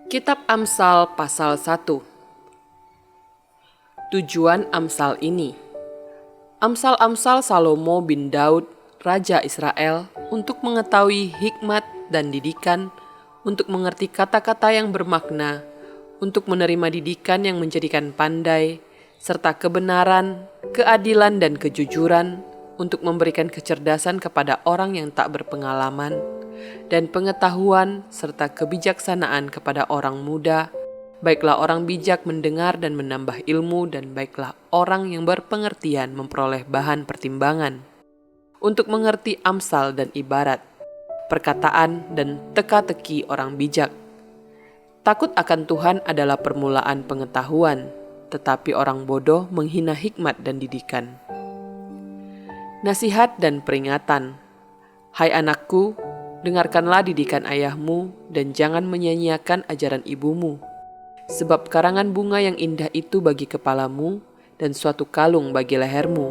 Kitab Amsal pasal 1. Tujuan Amsal ini. Amsal-amsal Salomo bin Daud, Raja Israel, untuk mengetahui hikmat dan didikan, untuk mengerti kata-kata yang bermakna, untuk menerima didikan yang menjadikan pandai, serta kebenaran, keadilan dan kejujuran, untuk memberikan kecerdasan kepada orang yang tak berpengalaman, dan pengetahuan serta kebijaksanaan kepada orang muda. Baiklah orang bijak mendengar dan menambah ilmu, dan baiklah orang yang berpengertian memperoleh bahan pertimbangan. Untuk mengerti amsal dan ibarat, perkataan dan teka-teki orang bijak. Takut akan Tuhan adalah permulaan pengetahuan, tetapi orang bodoh menghina hikmat dan didikan. Nasihat dan peringatan. Hai anakku, dengarkanlah didikan ayahmu dan jangan menyia-nyiakan ajaran ibumu. Sebab karangan bunga yang indah itu bagi kepalamu dan suatu kalung bagi lehermu.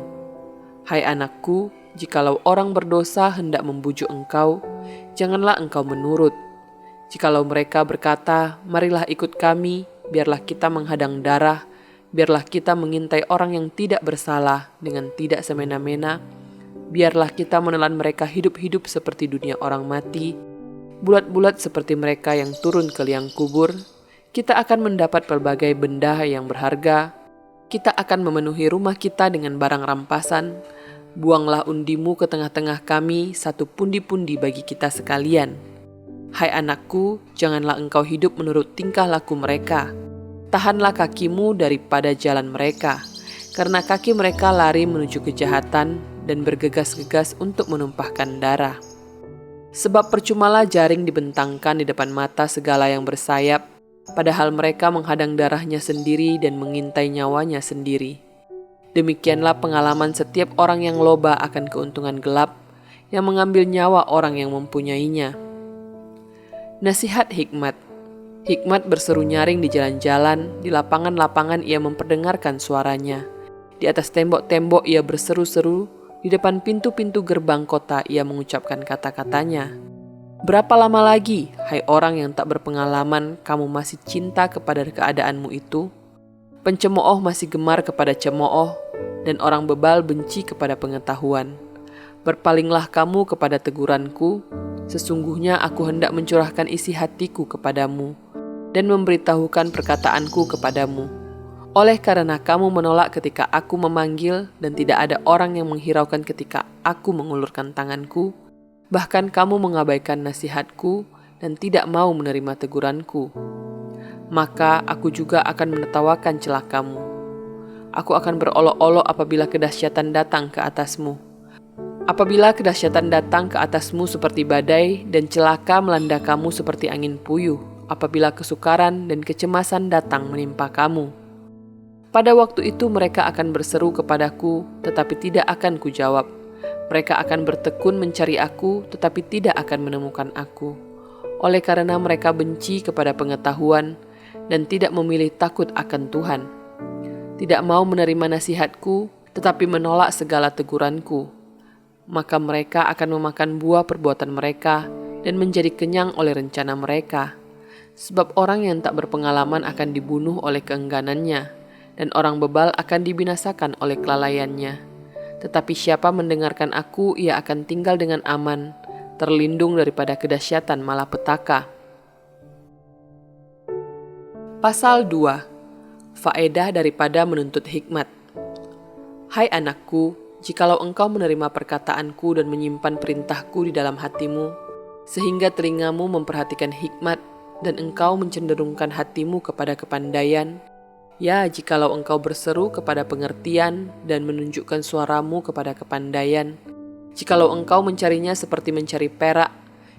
Hai anakku, jikalau orang berdosa hendak membujuk engkau, janganlah engkau menurut. Jikalau mereka berkata, marilah ikut kami, biarlah kita menghadang darah, biarlah kita mengintai orang yang tidak bersalah dengan tidak semena-mena, biarlah kita menelan mereka hidup-hidup seperti dunia orang mati, bulat-bulat seperti mereka yang turun ke liang kubur. Kita akan mendapat pelbagai benda yang berharga. Kita akan memenuhi rumah kita dengan barang rampasan. Buanglah undimu ke tengah-tengah kami, satu pundi-pundi bagi kita sekalian. Hai anakku, janganlah engkau hidup menurut tingkah laku mereka. Tahanlah kakimu daripada jalan mereka, karena kaki mereka lari menuju kejahatan dan bergegas-gegas untuk menumpahkan darah. Sebab percumalah jaring dibentangkan di depan mata segala yang bersayap, padahal mereka menghadang darahnya sendiri dan mengintai nyawanya sendiri. Demikianlah pengalaman setiap orang yang loba akan keuntungan gelap, yang mengambil nyawa orang yang mempunyainya. Nasihat hikmat. Hikmat berseru nyaring di jalan-jalan, di lapangan-lapangan ia memperdengarkan suaranya. Di atas tembok-tembok ia berseru-seru, di depan pintu-pintu gerbang kota ia mengucapkan kata-katanya. Berapa lama lagi, hai orang yang tak berpengalaman, kamu masih cinta kepada keadaanmu itu? Pencemooh masih gemar kepada cemooh, dan orang bebal benci kepada pengetahuan. Berpalinglah kamu kepada teguranku, sesungguhnya aku hendak mencurahkan isi hatiku kepadamu, dan memberitahukan perkataanku kepadamu. Oleh karena kamu menolak ketika aku memanggil, dan tidak ada orang yang menghiraukan ketika aku mengulurkan tanganku, bahkan kamu mengabaikan nasihatku dan tidak mau menerima teguranku, maka aku juga akan menertawakan celakamu. Aku akan berolok-olok apabila kedahsyatan datang ke atasmu. Apabila kedahsyatan datang ke atasmu seperti badai dan celaka melanda kamu seperti angin puyuh, apabila kesukaran dan kecemasan datang menimpa kamu. Pada waktu itu mereka akan berseru kepadaku, tetapi tidak akan kujawab. Mereka akan bertekun mencari aku, tetapi tidak akan menemukan aku. Oleh karena mereka benci kepada pengetahuan dan tidak memilih takut akan Tuhan. Tidak mau menerima nasihatku, tetapi menolak segala teguranku. Maka mereka akan memakan buah perbuatan mereka dan menjadi kenyang oleh rencana mereka. Sebab orang yang tak berpengalaman akan dibunuh oleh keengganannya, dan orang bebal akan dibinasakan oleh kelalaiannya. Tetapi siapa mendengarkan aku, ia akan tinggal dengan aman, terlindung daripada kedahsyatan malapetaka. Pasal 2. Faedah daripada menuntut hikmat. Hai anakku, jikalau engkau menerima perkataanku dan menyimpan perintahku di dalam hatimu, sehingga telingamu memperhatikan hikmat dan engkau mencenderungkan hatimu kepada kepandaian, ya, jikalau engkau berseru kepada pengertian dan menunjukkan suaramu kepada kepandaian, jikalau engkau mencarinya seperti mencari perak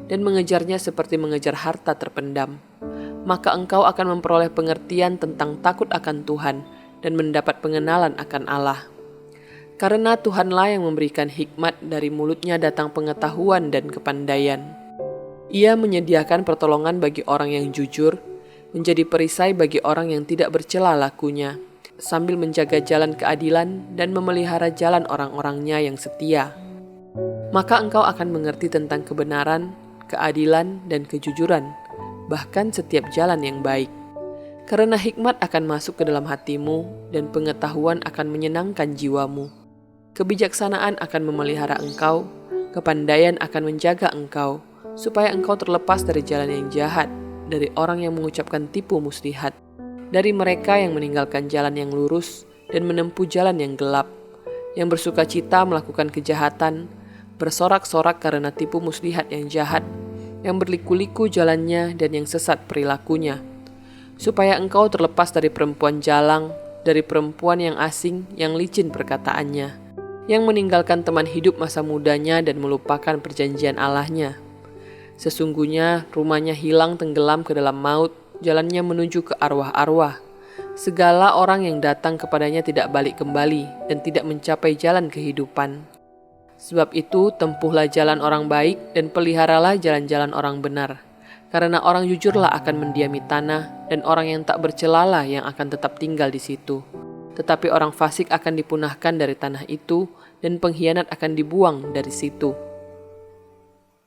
dan mengejarnya seperti mengejar harta terpendam, maka engkau akan memperoleh pengertian tentang takut akan Tuhan dan mendapat pengenalan akan Allah. Karena Tuhanlah yang memberikan hikmat, dari mulutnya datang pengetahuan dan kepandaian. Ia menyediakan pertolongan bagi orang yang jujur, menjadi perisai bagi orang yang tidak bercela lakunya, sambil menjaga jalan keadilan dan memelihara jalan orang-orangnya yang setia. Maka engkau akan mengerti tentang kebenaran, keadilan, dan kejujuran, bahkan setiap jalan yang baik. Karena hikmat akan masuk ke dalam hatimu dan pengetahuan akan menyenangkan jiwamu. Kebijaksanaan akan memelihara engkau, kepandaian akan menjaga engkau, supaya engkau terlepas dari jalan yang jahat, dari orang yang mengucapkan tipu muslihat, dari mereka yang meninggalkan jalan yang lurus dan menempuh jalan yang gelap, yang bersuka cita melakukan kejahatan, bersorak-sorak karena tipu muslihat yang jahat, yang berliku-liku jalannya dan yang sesat perilakunya, supaya engkau terlepas dari perempuan jalang, dari perempuan yang asing, yang licin perkataannya, yang meninggalkan teman hidup masa mudanya dan melupakan perjanjian Allahnya. Sesungguhnya rumahnya hilang tenggelam ke dalam maut, jalannya menuju ke arwah-arwah. Segala orang yang datang kepadanya tidak balik kembali dan tidak mencapai jalan kehidupan. Sebab itu tempuhlah jalan orang baik dan peliharalah jalan-jalan orang benar. Karena orang jujurlah akan mendiami tanah dan orang yang tak bercelalah yang akan tetap tinggal di situ. Tetapi orang fasik akan dipunahkan dari tanah itu dan pengkhianat akan dibuang dari situ.